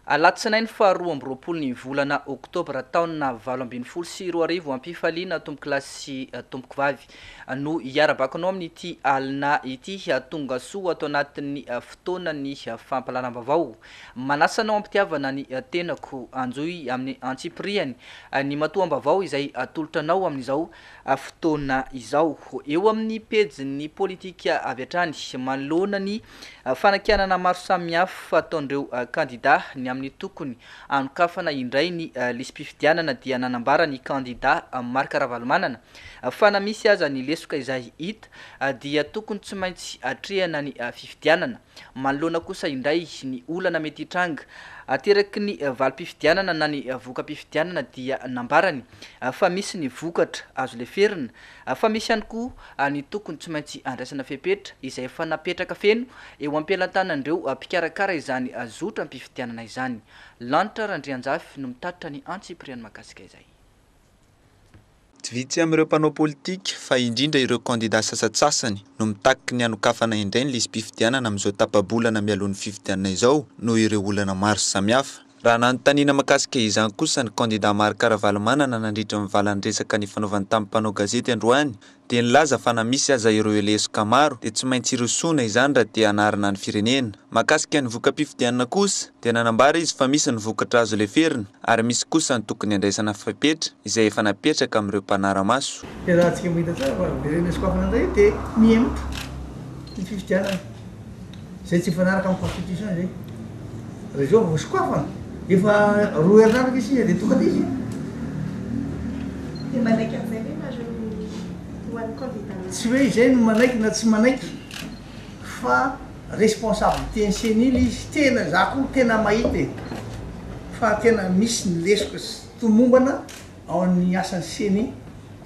Alatsinainy faharoa amby roapolo ny volana oktobra taona 2024 ampifaliana tomboky lasy tomboky vavy no iarabakanao amin'ity alina ity tonga soa ato anatin'ny fotoanany fampalalam-bavao manasanao ampitiavana ny tenako anjoy amin'ny antsipriany ny matoam-bavao izay atolotranao amin'izao fotoana izao eo amin'ny pejiny politika avy hatrany manoloana ny fanakianana maro samihafa ataondreo kandida ny amin'ny tokony anokafana indray ny lisy-pifidianana dia nanambara ny kandida Marc Ravalomanana fa na misy aza ny lesoka izay hita dia tokony tsy maintsy atrehana ny fifidianana manoloana kosa indray ny olana mety hitranga ateraky ny valim-pifidianana na ny voka-pifidianana dia nambarany fa misy ny vokatra azo leferina fa misy ihany koa ny tokony tsy maintsy andraisana fepetra izay efa napetraka feno eo ampelantanandreo mpikarakara izany zotra ampifidianana izany lanitra Randrianjafy no mitatitra ny Antsipriany Makasika izay. Tsy vitsy amin'ireo mpanao politika fa indrindra ireo kandida sasatsasany no mitaky ny anokafana indray ny lisy-pifidianana amin'izao tapabolana mialohan'ny fifidianana izao no ireo olana maro samihafa. Raha nanontaniana makasika izany kosa ny kandida Marc Ravalomanana nandritra mivalany resaka ny fanaovany tamin'ny mpanao gazety androany dia nilaza fa na misy aza ireo lesoka maro dia tsy maintsy irosona izany raha te hanarina ny firenena. Makasika ny voka-pifidianana kosa dia nanambara izy fa misy ny vokatra azo leferina ary misy kosa ny tokony andraisana fepetra izay efa napetraka amin'ireo mpanara-maso. Raha antsika mahita tsara fa ireny sokafana indray dia mihemotra ny fifidianana izay tsy fanaraka amin'ny constitution zay. Raha izao vao sokafana efa roa herinaratra izy dia tokana izy. Dia manaiky an'izay ve mahazo hoan'ny candidat? Tsy hoe izay no manaiky na tsy manaiky fa responsabilité ny senily izy tena za koa tena mahita fa tena misy ny lesoka tomombana ao amin'ny asan'ny seny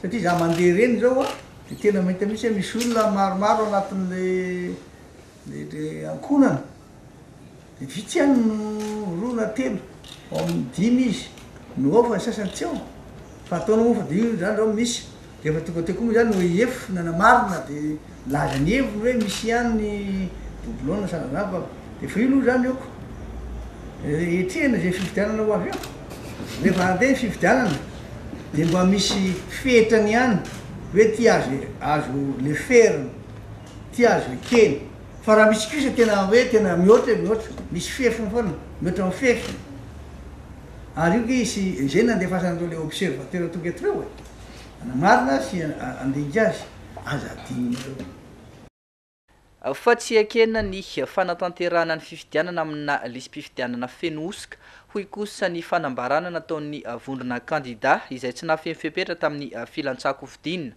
satria za mandeha reny zao dia tena mahita misy hoe misy olona maromaro anatin'le ankonana dia vitsy ihany no roa na telo ao amin'ny 5 izy no ao fa sasany tsy ao fa ataonao moa fa dia io zany zao misy dia efa tonga teo koa moa zany no efo nanamarina dia laza ny heviny hoe misy ihany ny bobolona sanazany fa dia fa io aloha zany eoko etrehana zay fifidianana ho avy eo rehefa andeha ny fifidianana dia mba misy fetrany ihany hoe ty azo leferina ty azo ekeny fa raha misy kosa tena hoe tena mihoatra misy fefiny foana mihoatra amin'ny fefiny ary io ke izy zay nandefasan'ireo le observateur tonga etreo anamarina sy andinika azy aza adinireo. Fa tsy ekena ny fanatanterahana ny fifidianana amina lisy-pifidianana feno osika hoy kosa ny fanambarana nataon'ny vondrona kandida izay tsy nafeny fepetra tamin'ny filantsako fidinina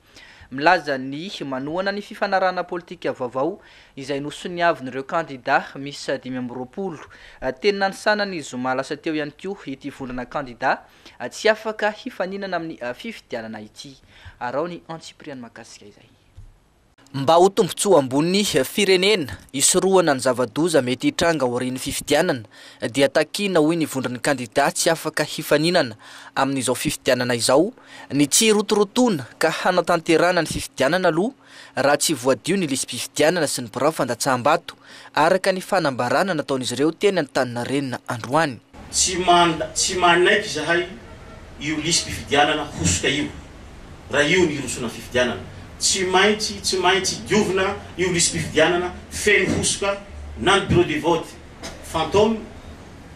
milaza ny manohana ny fifanarahana politika vaovao izay nosoniavin'ireo kandida misy 520 teny nanisanany zoma lasa teo ihany koa ity vondrona kandida tsy afaka hifaninana amin'ny fifidianana ity arao ny Antsipriany Makasika izay. Mba ho tombontsoa ambony firenena isorohana ny zava-doza mety hitranga aorian'ny fifidianana dia takina hoy ny vondron'ny kandida tsy afaka hifaninana amin'izao fifidianana izao ny tsy rotorotona ka hanatanterana ny fifidianana aloha raha tsy voadio ny lisy-pifidianana sy ny birao fandatsaham-bato araka ny fanambarana nataon'izy ireo teny Antaninarenina androany. Tsy manaiky zahay io lisy-pifidianana hosoka io raha io ny irosona fifidianana tsy maintsy diovina io lisy-pifidianana feno hosoka na ny bureau de vote fantôme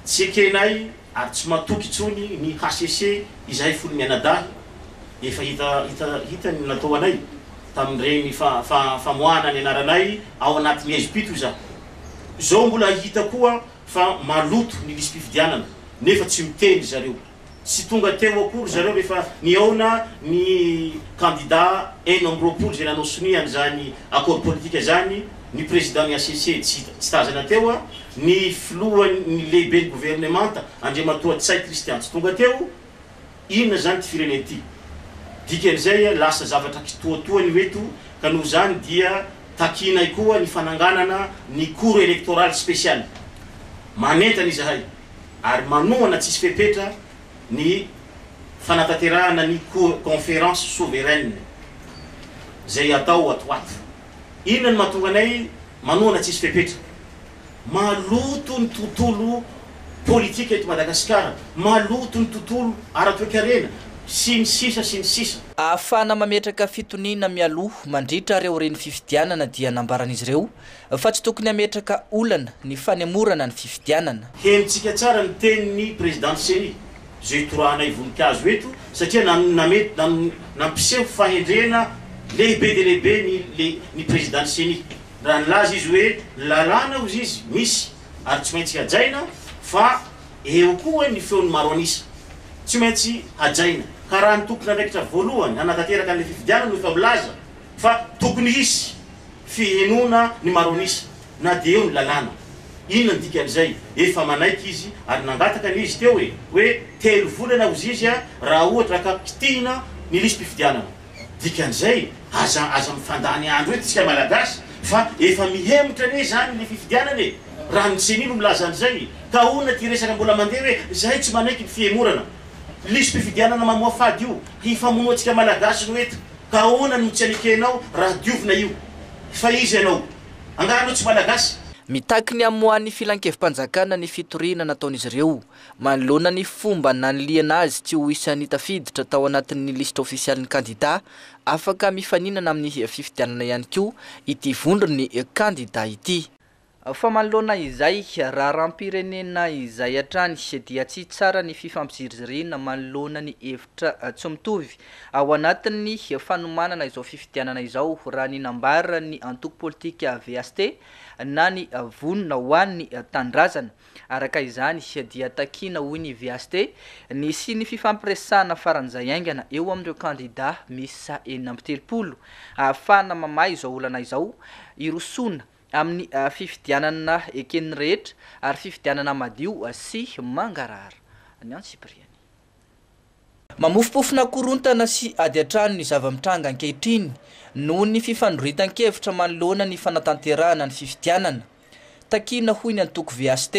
tsy ekenay ary tsy matoky tsony ny HCC izahay folo mianadahy efa hita ny natao anay tamin'ireny famoahana ny anaranay ao anaty miezipito za zao mbola hita koa fa maloto ny lisy-pifidianana nefa tsy miteny zareo sy tonga teo akory zareo rehefa niaona ny candidat enambrôpolo zay nanao soniany zany accord politique zany ny président ny ACC tsy tazana teo ny filohan'ny lehibe ny gouvernemanta Andriamatoa Tsay Christian tsy tonga teo inona zany ty firenena ty dikan'izay lasa zavatra kitoatoany hoeto ka noho zany dia takinay koa ny fananganana ny cour électoral spécial manentana izahay ary manohana tsisy fepetra ny fanatanterahana ny conférence souveraine zay atao atoato inona ny mahatonga anay manohana tsisy fepetra maloto ny tontolo politika eto Madagasikara maloto ny tontolo ara-toekarena sy ny sisa ahafana mametraka fitoniana mialoha mandritra reo reny fifidianana dia nambaran'izy ireo fa tsy tokony hametraka olana ny fanemorana ny fifidianana. Henitsika tsara ny tenin'ny président Seni zay toranay voninkazo eto satria nampiseho fahendrena lehibe de lehibe ny président Seni raha nilaza izy hoe lalàna ozy izy misy ary tsy maintsy hajaina fa eo koa ny feon'ny maro anisa tsy maintsy hajaina ka raha ny tokony andraikitra voalohany anatanteraka an'le fifidianana efa milaza fa tokony hisy fihenoana ny maro anisa na dia eo ny lalàna. Inona ny dikan'izay efa manaiky izy ary nangataka n'izy teo hoe 3 volana ozy izy raha ohatra ka kitihina ny lisy mpifidianana. Dikan'izay aza mifandany andro eto tsika malagasy fa efa mihemotra ane zany le fifidianana raha ny Senino milaza an'izay ka ona ty resaka mbola mandeha hoe zahay tsy manaiky ny fiemorana lisy mpifidianana mamoa fady io hifamonoa tsika malagasy no eto ka ona ny tsy anikenao raha diovina io fa izy ianao angaranao tsy malagasy. Mitaky ny amoan'ny filan-kevim-panjakana ny fitoriana nataon'izy ireo manoloana ny fomba naniliana azy tsy ho isan'ny tafiditra tao anatin'ny lista ofisialin'ny kandida afaka mifaninana amin'ny fifidianana ihany koa ity vondrony kandida ity. Fa manoloana izay raha rahampirenena izay hatrany dia tsy tsara ny fifampizirizirina manoloana ny hevitra tsy mitovy ao anatin'ny fanomanana izao fifidianana izao raha ny nambara ny antoko politika VST na ny vonona ho an'ny tandrazana. Araka izany dia takina hoy ny VST ny sy ny fifampiresahana faran'izay aingana eo amin'ireo kandida misy 470 ahafana mamahy izao olana izao irosona amin'ny fifidianana eken'ny rehetra ary fifidianana madio sy mangarara ny Antsipriany. Mamofopofona korontana sy ady atrano ny zava-mitranga ankehitriny noho ny fifandoritan-kevitra manoloana ny fanatanterahana ny fifidianana. Takina hoy ny antoko VST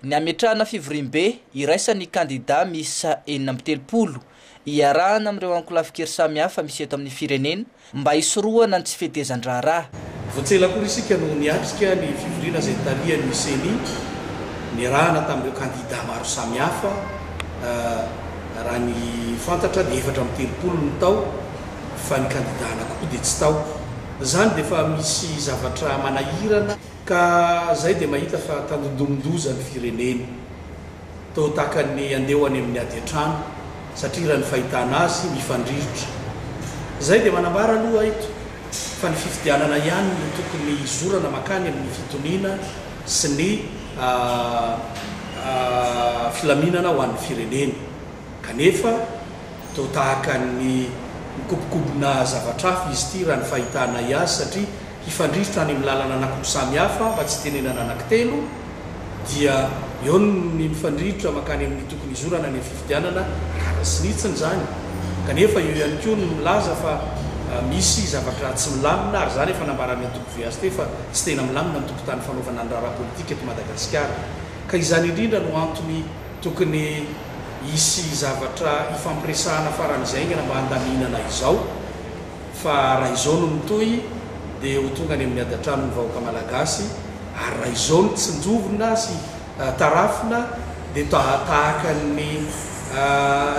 ny ametrahana fivorim-be iraisan'ny kandida misy 470 iarahana amin'ireo ankolafikely samihafa misy eto amin'ny firenena mba hisorohana ny tsy fehezan-draharaha. Voatsela koa isika no niatrika ny fivoriana zay talian'ny Seni niarahana tamin'ireo kandida maro samihafa raha ny fantatra dia 430 ny tao fa ny kandida anakoa dia tsy tao. Zany dia fa misy zavatra manahirana ka zay dia mahita fa tandondomondoza ny firenena tao tahaka ny andehany amin'ny ady an-trano satria raha ny fahitana azy mifandrirotra. Zay dia manambara aloha ito fa ny fifidianana ihany no tokony zorana makany amin'ny fitoniana sy ny filaminana ho an'ny firenena kanefa to tahaka ny mikopokobona zavatrafy izy ty raha ny fahitana iazy satria hifandrirotra any amin'ny lalana anakoro samihafa mba tsy tenenana anankitelo dia eo ny mifandrirotra makany amin'ny tokony izorana ny fifidianana karasinitsiny zany kanefa eo ihany koa no milaza fa misy zavatra tsy milamina ary zany efa nambarany antoko VST fa tsy tena milamina ny tokotany fanaovana ny raharaha politika eto Madagasikara ka izany indrindra no antony tokony isy zavatra ifampiresahana faran'izay aingana mba handaminana izao fa raha izao no mitohy dia ho tonga any amin'ny ady an-trano ny vahoaka malagasy ary raha izao no tsy njovona sy tarafina dia tahaka ny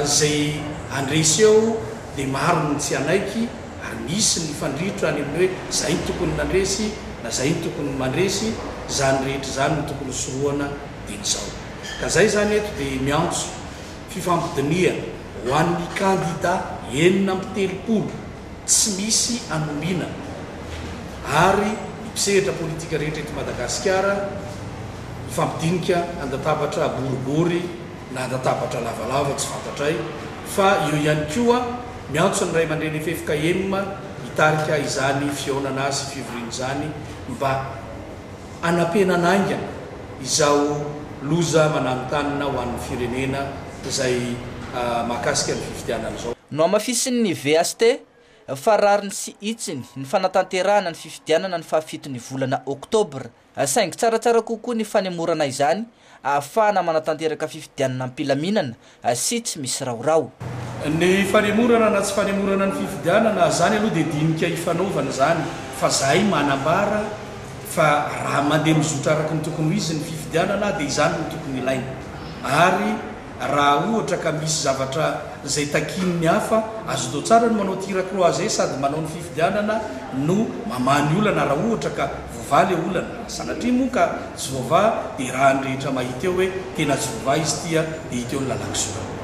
zay andresy eo dia maro ny tsy anaiky ary misy ny fandritra any amin'ny hoe zay ny tokony nandresy na zay ny tokony mandresy zany rehetra zany no tokony soroana dia n'izao ka zay zany eto dia miantso fifampidinia ho an'ny kandida 470 tsy misy anombina ary mpisehatra politika rehetra eto Madagasikara ifampidinika andatabatra boribory na andatabatra lavalava tsy fantatray fa eo ihany koa miantso ny ray aman-dreny FFKM hitarika izany fionana azy fivoriana zany mba anapenanaingana izao loza mananotanina ho an'ny firenena zay mahakasika ny fifidianana zao. No amafisin'ny VST fa rariny sy itsiny ny fanatanterahana ny fifidianana ny fahafitony volana Oktobra saingy tsaratsara kokoa ny fanemorana izany ahafahana manatanteraka fifidianana ampilaminana sy tsy misy raorao. Ny fanemorana na tsy fanemorana ny fifidianana zany aloha dia dinika ifanaovana zany fa zahay manambara fa raha mandeha mizotra araka ny tokony ho izy ny fifidianana dia izany no tokony ilaina ary raha ohatra ka misy zavatra zay takininy hafa azo tao tsara no manao tirakroise sady manao ny fifidianana no mamany olana raha ohatra ka vova le olana sanatria moa ka tsy vova dia raha ny rehetra mahita eo hoe tena tsy vova izy tia dia hita eo ny lalaksoa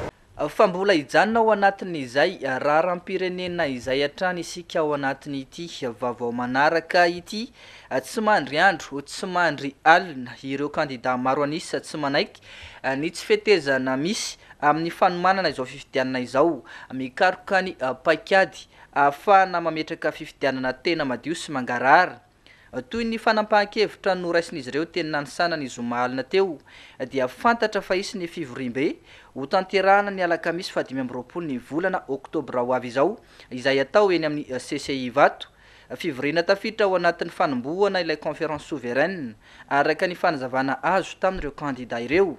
fa mbola hijanona ao anatin'izay raharam-pirenena izay hatrany isika ao anatin'ity vaovao manaraka ity tsy mandry andro tsy mandry alina ireo kandida maro anisa tsy manaiky ny tsy fetezana misy amin'ny fanomanana izao fifidianana izao mikaroka ny paikady ahafahana mametraka fifidianana tena madio sy mangarahara toy ny fanampahan-kevitra noraisin'izy ireo teny nanisanany zoma alina teo dia fantatra fa isy ny fivorimbe ho tanterahana ny alakamisy 20 ny volana oktobra ho avy izao izay atao eny amin'ny CCI vato fivorina tafitra ao anatin'ny fanombohana ilay conférence souveraine araka ny fanazavana azo tamin'ireo kandida ireo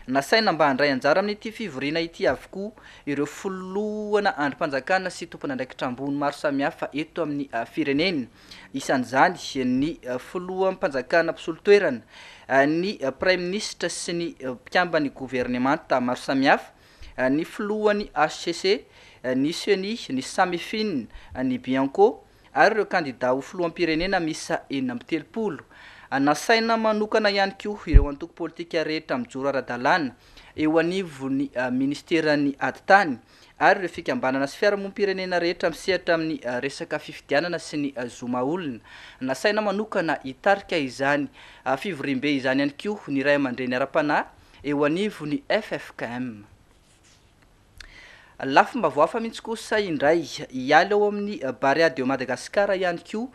nasaina mba handray anjara amin'ity fivorina ity avokoa ireo filohana androm-panjakana sy tompon'andraikitra ambony maro samihafa eto amin'ny firenena isan'izany ny filohampanjakana mpisolo-toerana ny prime ministre sy ny mpikambany gouvernemanta maro samihafa ny filohany HCC ny CENI ny Samifine ny Bianco ary ireo kandida ho filoham-pirenena misa 430 nasaina manokana ihany koa ireo antoko politika rehetra mijoro ara-dalàna eo anivony ministerany aditany ary ireo fikambanana sy fiarahamonim-pirenena rehetra misehatra amin'ny resaka fifidianana sy ny zoma olona nasaina manokana hitarika izany fivorimbe izany ihany koa ny ray aman-dreny ara-panahy eo anivony FFKM lafomba voafa mihitsy kosa indray hiala eo amin'ny Barea de Madagascar ihany koa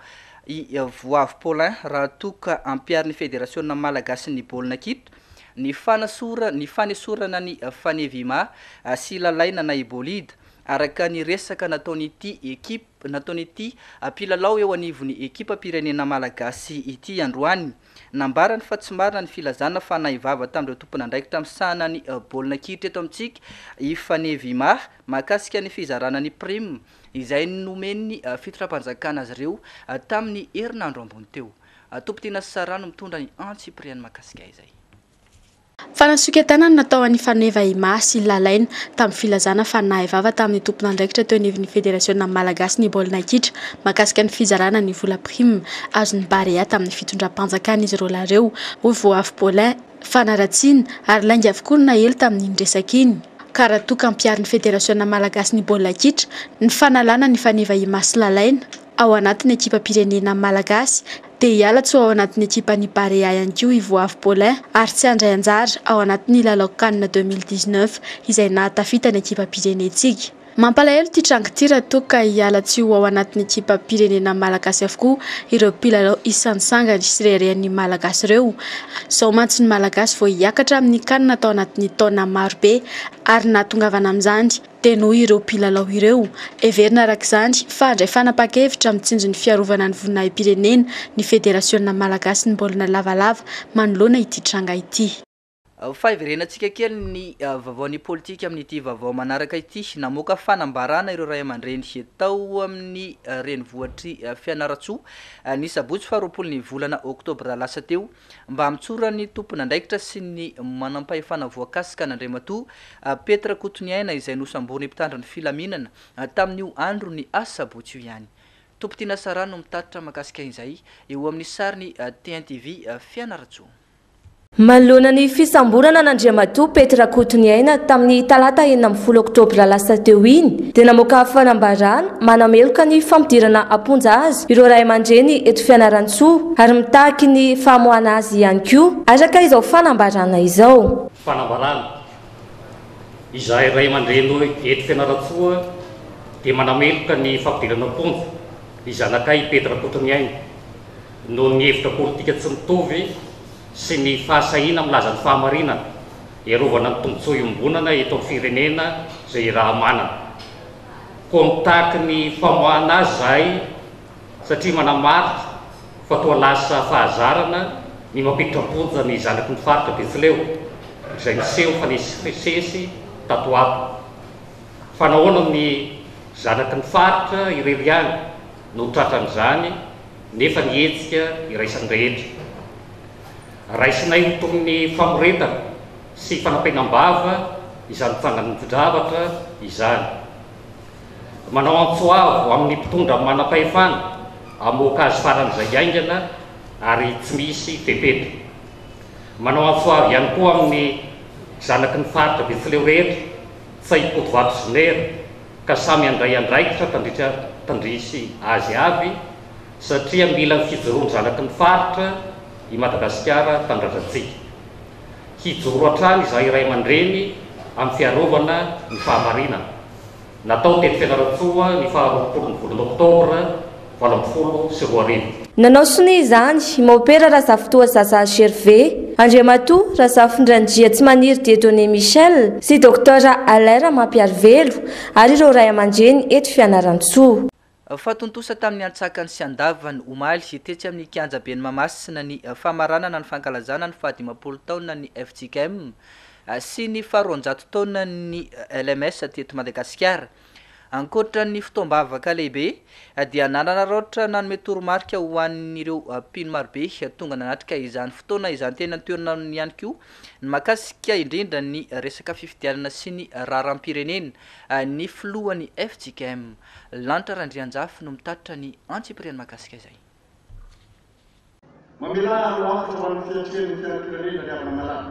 i Voavy Paulin raha toka ampiarin'ny fédération malagasy ny baolina kitra ny fanesorana ny fanevima sy lalaina na ibolida araka ny resaka nataonyity ekipa nataonyity mpilalao eo anivony ekipa pirenena malagasy ity androany nambarany fa tsy marina ny filazana fa naivava tamin'ireo tompon'andraikitra misahana ny baolina kitra eto amintsika ifanevima mahakasika ny fizarana ny prime izay nomeny fitondram-panjakana azy ireo tamin'ny herinandro ambony teo tompotiana Sarano mitondra ny Antsipriany mahakasika izay fanasoketana natao an'ny fanevahima sy lalaina tamin'ny filazana fa naivava tamin'ny tompon'andraikitra teo anivon'ny fédération malagasy ny baolina kitra mahakasika ny fizarana ny vola prime azony Barea tamin'ny fitondram-panjakana izy ireo lareo ho Voavy Paulin fanaratsiana ary lainga avokoa na hely tamin'ny resaka iny ka raha toka ampiarin'ny fédération malagasy ny baolina kitra ny fanalana ny fanevahima sy lalaina ao anatin'ny ekipa pirenena malagasy dia hiala tsy ao anatin'ny ekipa ny Barea ihany koa i Voavy Paulin ary tsy handray anjara ao anatin'ny lalaokanina 2019 izay nahatafita ny ekipa pirenetsika mampalahelo ty trango ty raha toka hiala tsy ho ao anatin'ny ekipa pirenena malagasy avokoa ireo mpilalao isantsangany sy reren'ny malagasy ireo zao mantsy ny malagasy vao hiakatra amin'ny kanina tao anatin'ny taona maro be ary nahatongavana amin'izany dia noho ireo mpilalao ireo everina arak'izany fa handray fanapa-kevitra mitsinjo ny fiarovana ny voninahim-pirenena ny fédération malagasy ny baolina lavalava manoloana ity tranga ity fa iverenantsika kely ny vaovaon'ny politika amin'ity vaovao manaraka ity namoaka fanambarana ireo ray aman-dreny tao amin'ny renivohitry Fianaratsoa ny sabotsy 20 ny volana oktobra lasa teo mba mitsorany tompon'andraikitra sy ny manampahefana voakasika n'Andriamatoa Petra Kotoniaina izay nosambony mpitandro ny filaminana tamin'io andro ny asabotsy io ihany tompotiana Sarano mitatitra makasika izay eo amin'ny sariny TNTV Fianaratsoa manoloana ny fisamborana n'Andriamatoa Petra Kotoniaina tamin'ny talata 10 oktobra lasa teo iny dia namoaka fanambarana manameloka ny fampidirana amponja azy ireo ray aman-dreny eto Fianarantsoa ary mitaky ny famoahana azy ihany koa araka izao fanambarana izao fanambarana izay ray aman-dreny eto Fianarantsoa dia manameloka ny fampidirana amponja ny zanakay Petra Kotoniaina noho ny hevitra politika tsy mitovy sy ny fahasahina milaza ny fahamarinana iarovana ny tombotsoa iombonana eto amin'ny firenena izay raha manana koa mitaky ny famoahana azy zahay satria manamaritra fa toa lasa fahazarana ny mampiditra amponja ny zanaky ny faritra Betsileo izay niseho fa nisesy tato ato fa nahoana ny zanaky ny faritra irery any no tratran'izany nefa nietsika iraisan'ny rehetra raisinay ho toy ny famoretana sy fanampainam-bava izany fanganodravatra izany. Manao antsoavo amin'ny mpitondra manam-pahefana amoaka azy faran'izay aingana ary tsy misy fepetra. Manao antsoavo ihany koa amin'ny zanaky ny faritra Betsileo rehetra tsy hipotovato zinera ka samy andray andraikitra tandrisy azy avy satria mila ny fijoroany zanaky ny faritra i Madagasikara tandrazatsika. Hijoro hatrany izahay iray aman-dreny amin'ny fiarovana ny fahamarinana. Natao tety Fianaratsoa ny 20 Oktobra 2024. Nanao soni izany maopera Razafitoa Zaza Gervais, Andriamatoa Razafindranjia tsy maniry Dieudonné Michel sy Dr Alain Mampiarivelo ary ireo ray aman-dreny eto Fianarantsoa. Fatontosa tamin'ny antsakany sy andavany omaly tetsy amin'ny kianja Beny Mamasina ny famaranana ny fankalazana ny 15 taona ny FJKM sy ny 200 taona ny LMS teto Madagasikara. Ankoatra ny fitoam-bavaka lehibe dia nanararaotra nanome toromarika ho an'ireo mpino marobe tonga nanatrika izany fotoana izany tena toerana ihany koa ny makasika indrindra ny resaka fifidianana sy ny raharam-pirenena ny filohan'ny FJKM. Lanitra Randrianjafy no mitatitra ny antsipiriany makasika izay. Mamela loatra ho an'ny fiantrehany fianam-pirenena ny avana malala.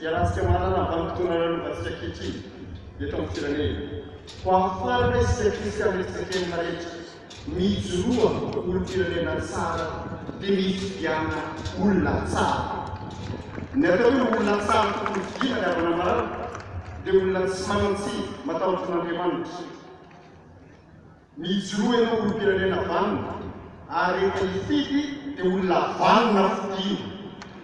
Iarahantsika malala vanim-potoana ranovatsika ankehitriny eto amin'ny firenena. Ho afarana isika kristianistikeny rehetra mijoroa olom-pirenena tsara dia mifidiana olona tsara. Ny atao hoe olona tsara tokony fidiana ny avana malala dia olona tsy manatsy matahotra n'Andriamanitra. Mijoroa ianao olom-pirenena vanina ary rehefa hifidy dia olona vanina fidiana.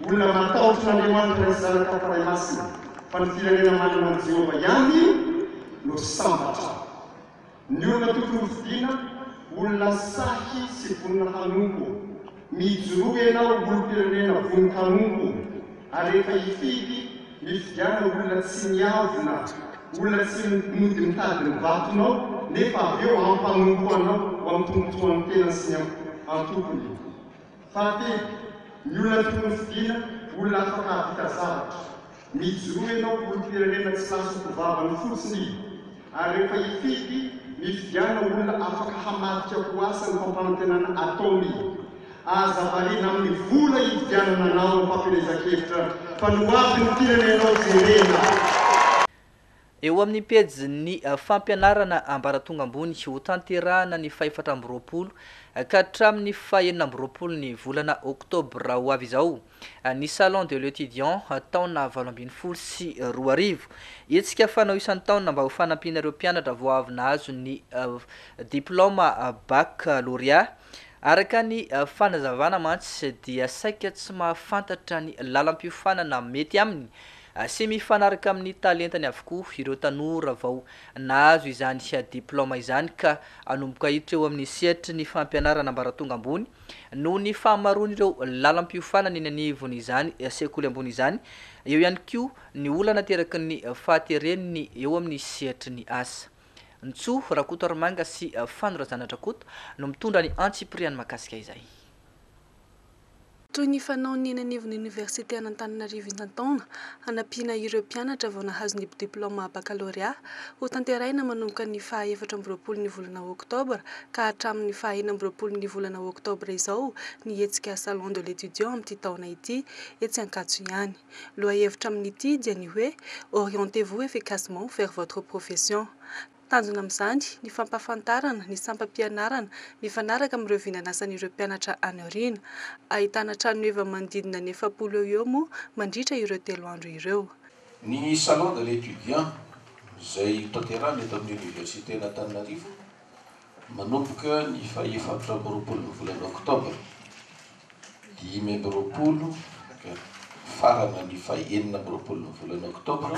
Olona matahotra n'Andriamanitra ny zanaka faray masina fa ny firenena manana an'i Jehova ihany no sambatra. Ny olona tokony fidiana olona sahy sy vonina hanompo. Mijoroa ianao olom-pirenena vonina hanompo ary rehefa hifidy mifidiana olona tsy miavona, olona tsy mody mitady ny vatonao nefa avy eo ampanompo anao ho amin'ny tombontsoan'ny tena sy ny antokony. Fahatelo, ny olona tokony fidiana olona afaka havita zavatra. Mijoroa ianao olom-pirenena tsy lasoko vavany fotsiny ary rehefa hifidy mifidiana olona afaka hamadika ho asa ny fampanantenana ataony. Aza variana amin'ny vola hifidianana anao ny fampielezan-kevitra fa no avy ny firenenao jerena. Eo amin'ny pejy ny fampianarana ambaratonga ambony ho tanterahana ny 420 ka hatramin'ny 420 ny volana Oktobra ho avy izao ny salon de l'étudiant taona 2012 sy 2000 etsika fanao isan'ny taona mba ho fanampiana ireo mpianatra vao avy nahazo ny diplôma baccalauréat. Araka ny fanazavana mantsy dia saika tsy mahafantatra ny lalam-piofanana mety aminy sy mifanaraka amin'ny talentany avokoa ireo tanora vao nahazo izany diplôma izany ka anomboka hiditra eo amin'ny sehatry ny fampianarana ambaratonga ambony no ny fahamaroany ireo lalam-piofanana eny anivony izany sekoly ambony izany. Eo ihany koa ny olana teraky ny fahatereniny eo amin'ny sehatry ny asa. Ntso Rakoto Armanga sy Fanorazana Rakoto no mitondra ny antsipiriany makasika izay. Toy ny fanao ny anivon'ny Université Antananarivo Intantaona hanampiana ireo mpianatra vao nahazo ny diplôma baccalauréat ho tanterahina manomboka ny 14 ny volana Oktobra ka hatramin'ny 21 ny volana Oktobra izao ny hetsika salon de l'étudiant amin'ity taona ity etsy Ankatso ihany. Lohahevitra amin'ity dia ny hoe orientez-vous efficacement vers votre profession. Tanjona amin'izany ny fampafantarana, ny sampam-pianarana, mifanaraka amin'ireo vinanasan'ireo mpianatra any aoriana. Ahitana trano efa manodidina ny 700 eo moa mandritra ireo 3 andro ireo. Ny salon de l'étudiant izay tanterahana eto amin'ny Université Antananarivo manomboka ny 14 ny volana Oktobra 2020 farana ny 9 ny volana Oktobra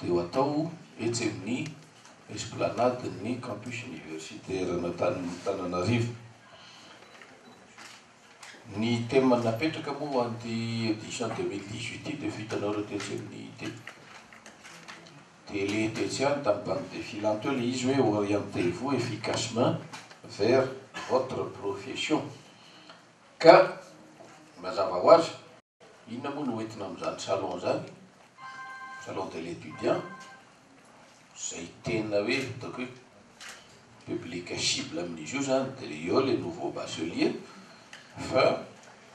dia ho atao etsy amin'ny esplanade ny campus universitaire Antananarivo. Ny thème napetraka moa anty édition 2018 dia vitanao ireo tetsy amin'ny télé tetsy any tamin'ny bande défilante teo ilay izy hoe orientez-vous efficacement vers votre profession. Ka mazava ho azy inona moa no entina amin'izany salon zany salon de l'étudiant zay tena hoe ataoko hoe public cible amin'izy io zany de eo le nouveau bachelier fa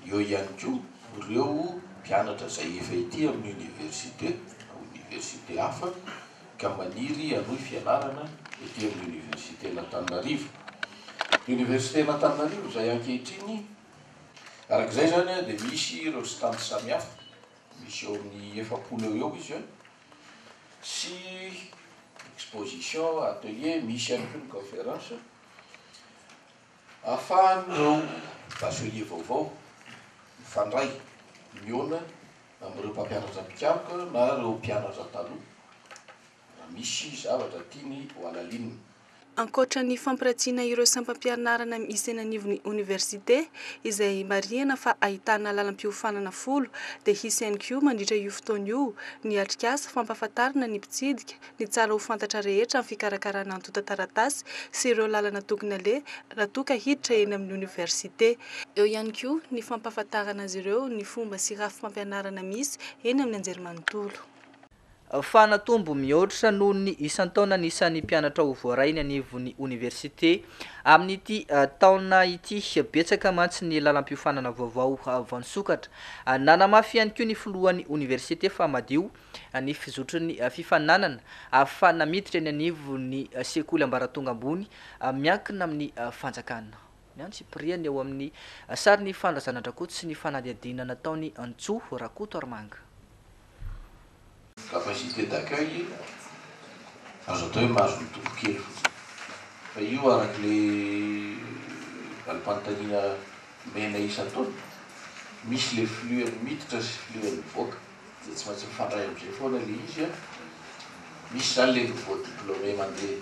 eo ihany koa ireo mpianatra zay efa ity amin'ny université hafa ka maniry hanohy fianarana ety amin'ny université n'Antananarivo. Université n'Antananarivo zay ankehitriny arak'izay zany de misy ireo stand samihafa misy eo amin'ny 7 eo izy sy exposition atelier misy ihany koa ny conférence ahafahan'ireo bachelier vaovao mifandray miona amin'ireo mpampianatra mpikaroka na ireo mpianatra taloha raha misy zavatra tiany ho alalinina. Ankoatra ny fampiratsiana ireo sampam-pianarana misy eny anivon'ny université izay marihana fa ahitana lalam-piofanana folo dia hisy ihany koa mandritra io fotoana io ny atrikasa fampahafantarana ny mpitsidika ny tsara ho fantatra rehetra amin'ny fikarakarana antota taratasy sy ireo lalana tokony aleha raha toa hiditra eny amin'ny université. Eo ihany koa ny fampahafantarana azy ireo ny fomba sy raha fampianarana misy eny amin'ny anjerimanontolo. Fanatombo mihoatra noho ny isan-taona nisan'ny mpianatra ho voarainy anivon'ny université amin'ity taona ity betsaka mantsy ny lalam-piofanana vaovao vanisokatra. Nanamafy ihany koa ny filohan'ny université fa madio ny fizotron'ny fifananana ahafana miditra eny anivon'ny sekoly ambaratonga ambony miankina amin'ny fanjakana. Niany sipriany eo amin'ny sary ny fandrasanandrakoto sy ny fanadihadina nataony Antsoa Rakoto Armanga. Capacité d'accueil azo atao hoe mahazo mitovy kely fa io araky le valim-panontaniana mena isan-taona misy le flueny miditra sy flueny mivoaka dia tsy maintsy mifandray amin'izay foana le izy misy zany le nouveau diplômé mandeha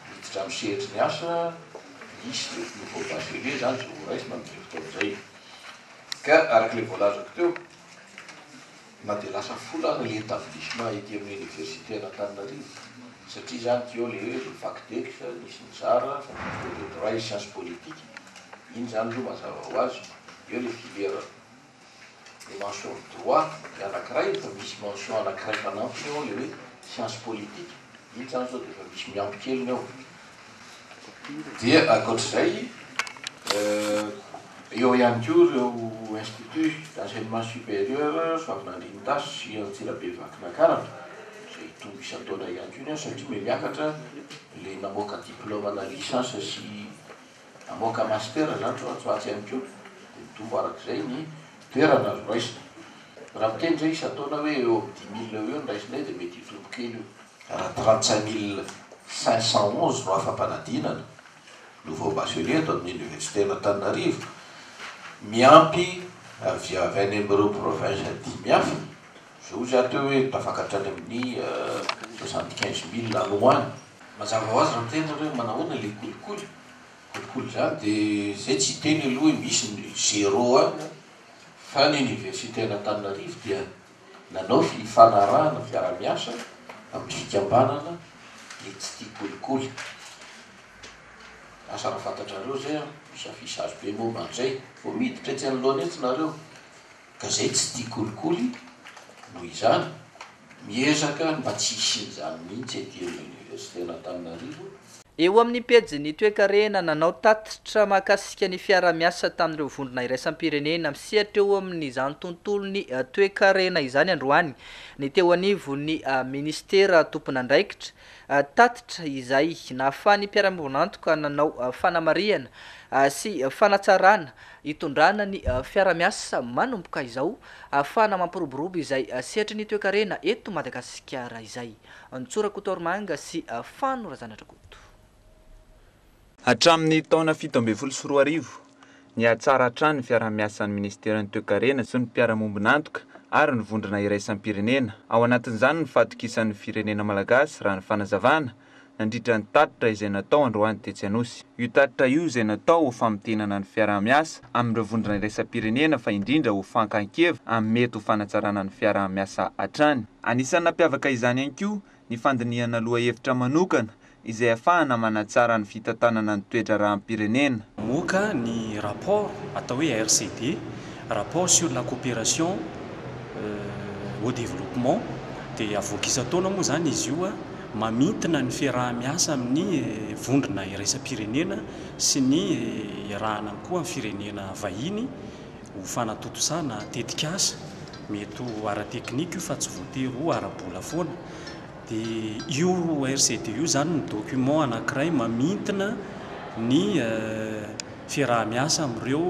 miditra amin'ny sehatry ny asa misy le nouveau bachelier zany zay ho raisy mandeha fotoan'izay ka araky le voalazako teo na dia lasa folana le établissement ety amin'ny université n'Antananarivo satria zany teo le hoe le fac dex nisy ny tsara le droit et sciences politiques iny zany aloha mazava ho azy eo le filière le mention droit le anankiray fa misy mention anankiray fanampiny eo le hoe sciences politiques iny zany zao dia efa misy miampy keliny ao dia ankoatr'izay eo ihany koa ireo institut d'enseignement supérieur Soavinandriana Tasy sy Antsirabe Vakinakaratra zay tombo isan-taona ihany koa satria miakatra le namoaka diplôme na licence sy namoaka master zany tsoatsy ihany koa dia mitombo arak'izay ny toerana azo raisina raha miteny zay isan-taona hoe eo amin'ny 10 000 eo ny raisinay dia mety hitombo kely io raha 35 511 no afampanadinana nouveau bachelier ato amin'ny université n'Antananarivo miampy avy any amin'ireo province 10 hafa zao za teo hoe tafakatra any amin'ny 75 000 anoany mazava ho azy raha miteny hoe manahoana le kolikoly zany dia zay tsy teny aloha hoe misy ny 0 any fa ny université n'Antananarivo dia nanao fifanarahana fiara-miasa amin'ny fikambanana ny tsy tia kolikoly asa raha fantatrareo zay safisage be momba an'izay vo miditra etsy anoloana etsy nareo ka zay tsy tia kolikoly noho izany miezaka mba tsy isin'izany mihitsy ety amin'ny université n'Antananarivo. Eo amin'ny pejy toekarena nanao tatitra mahakasika ny fiara-miasa tamin'ireo vondrona iraisam-pirenena misehatra eo amin'izany tontolo ny toekarena izany androany ny teo anivon'ny ministera tompon'andraikitra tatitra izay nahafany mpiara-monantoka nanao fanamariana sy fanatsarana hitondrana ny fiara-miasa manomboka izao ahafana mampiroborobo izay sehatra ny toekarena eto Madagasikara izay. Antsora Kotormanga sy Fanorazanatrakoto. Hatramin'ny taona 17 ny atsara hatrany fiara-miasan'ny ministeran'ny toekarena sy ny mpiara-mombonantoka ary ny vondrona iraisam-pirenena ao anatin'izany ny fatokisan'ny firenena malagasy raha ny fanazavana nandritra ny tatitra izay natao androany tetsy anosy. Io tatitra io izay natao ho famitenana ny fiara-miasa amin'ireo vondrona iraisam-pirenena fa indrindra ho fankankeva amin'ny mety ho fanatsarana ny fiara-miasa hatrany. Anisan'ny nampiavaka izany ihany koa ny fandinihana loha hevitra manokana izay ahafahana manatsara ny fitantanana ny toetra rahan'ny-pirenena. Moka ny rapport atao hoe RCD, rapport sur la coopération au développement dia avoakisa-taona moa zany izy io a mamintina ny fiaraha-miasa amin'ny vondrona iraisam-pirenena sy ny iarahana koa amin'ny firenena vahiny ho fanatotosana tetikasa mety ho ara-teknika io fa tsy voatery ho ara-bola foana. Dia io RCD io zany ny document anankiray mamintina ny fiaraha-miasa amin'ireo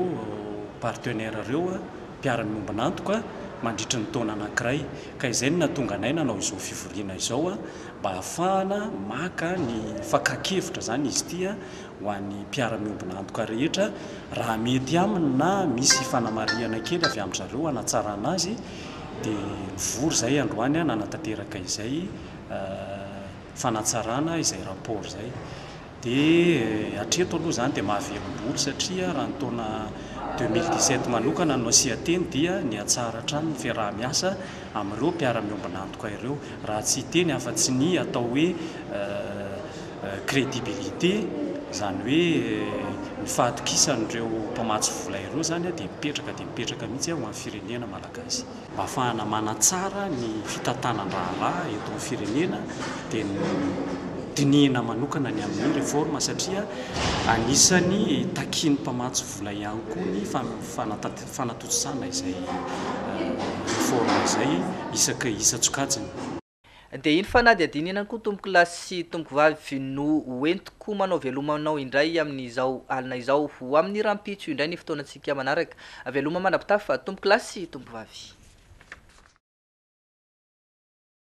partenaire ireo mpiara-miombina antoka mandritra ny taona anankiray. Ka izay no nahatonga anay nanao izao fivoriana izao mba ahafahana maka ny fakakevitra zany izy ity ho an'ny mpiara-miombina antoka rehetra raha mety aminy na misy fanamariana kely avy amin'ny zareo hanatsarana azy. Dia nivory zay androany nanatanteraka izay fanatsarana izay rapport zay. Dia hatreto aloha zany dia mahavelom-boly satria raha ny taona 2017 manokana no asiateny dia ny atsara hatrany ny fiaraha-miasa amin'ireo mpiara-miombina antoka ireo raha tsy teny afa-tsy ny atao hoe crédibilité zany hoe ny fahatokisan'ireo mpamatsy vola ireo zany dia mipetraka mihitsy ho amin'ny firenena malagasy mba ahafahana manatsara ny fitantanan-draharaha eto amin'ny firenena dia dinihina manokana ny amin'ny réforme satria anisany takiany mpamatsy vola ihany koa ny fanatotosana izay réforme izay isa-tsokajiny. Dia iny fanady adinina koa tomboky lasy sy tomboky vavy no entiko manao velomanao indray amin'izao alina izao ho amin'ny rampitso indray ny fotoanantsika manaraka veloma manapitafy fa tomboky lasy sy tomboky vavy.